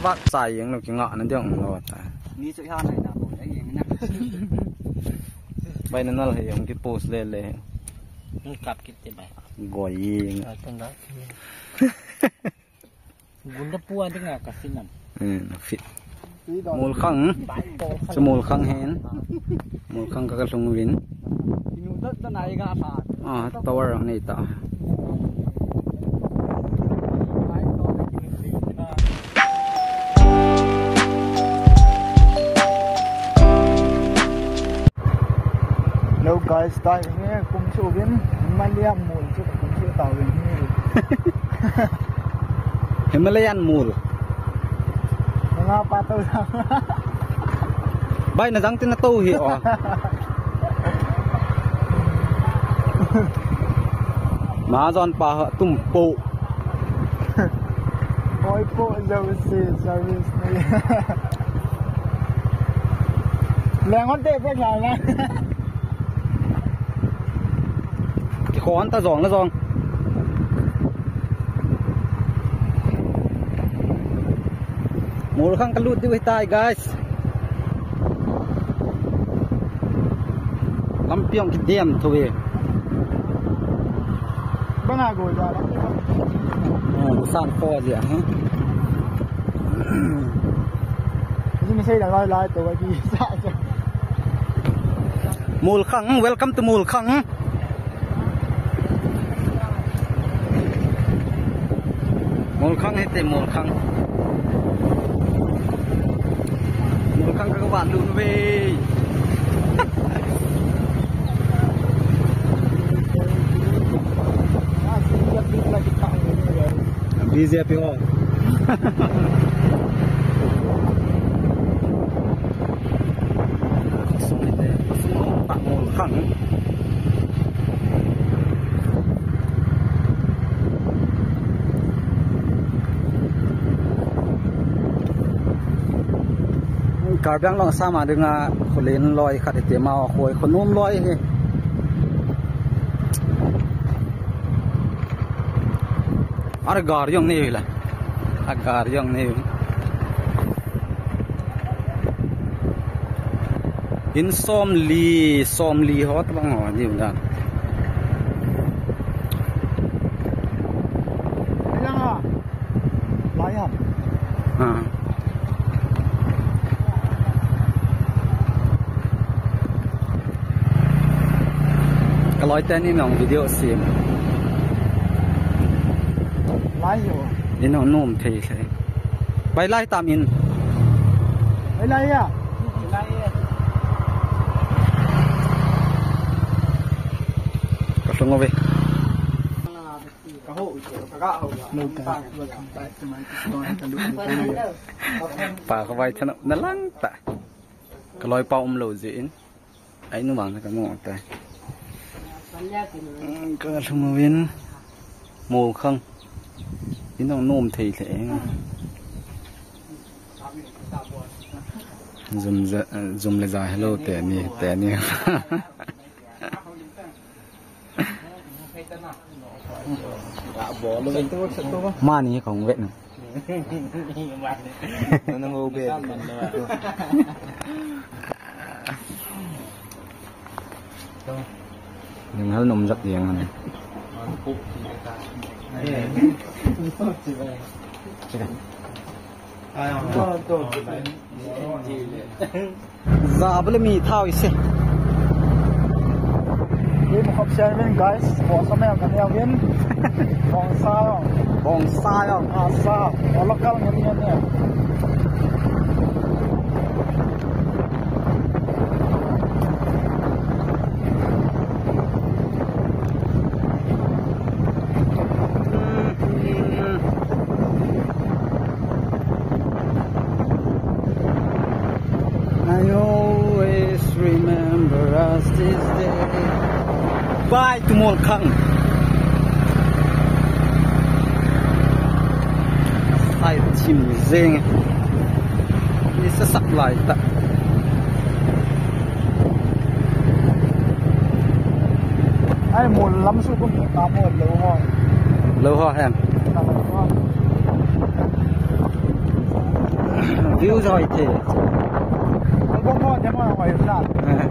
vắt xài những nó cái ngọ nó tiếng rồi ní sự hao này là một cái gì nè bây nó là hiện cái post lên lên cặp cái tiền bài gọi gì tên đó bunda puan tiếng nào cả xin nằm fit mùi khăng cho mùi khăng hén mùi khăng các sông vin đất này gà phà tower này ta Hello guys, tayo ngayon kung subin, Himalayan Mall so kung siya tawin niyo. Himalayan Mall. Mga pataw lang. Bay na dang tinatuhi oh. Mazon pa tumpo. Hoy po service niya. Lengon te pe lại na. Khó ăn ta giòn nó giòn một khang cái lút đi với tai guys lắm piong cái điểm thôi Bang nào rồi ra lắm. San pho gì à nhưng mà xây là lại tụi gì sao chứ Mul Khang welcome to Mul Khang Mul Khang hay tên Mul Khang các bạn luôn về busy apa ho Pak Mul Khang cả bang long sa mà đừng khổ lên loi khát để màu khôi khôn nôm loi he ở gar yang này là gar yang này in som li hot bang ho nhiều đó lại hả cái lối tên này video xem lại rồi in nó nôm thì thế bay lại tạm in lại à có xong rồi bà có vai chân nó lăng ta cái lối bao lộ diễn ấy nó bằng cái ngọn tay cái xong rồi mù không nó nôm thì thế zoom lại dài hello tè nè mà này không vậy nữa nó ngô bê nhưng hơi nồng rất nhiều này dạ bữa mì thao ít đi một hộp xe bên guys bỏ xong em cần đeo viên bong sai không sao nó lắc căng như thế này I always remember us this day. Bye to Mul Khang. Sai chim riêng. Đi sẽ sắp lại ta. ai muốn lắm số cũng tám một lâu ho em. view rồi thì Album mo demo na kayo na.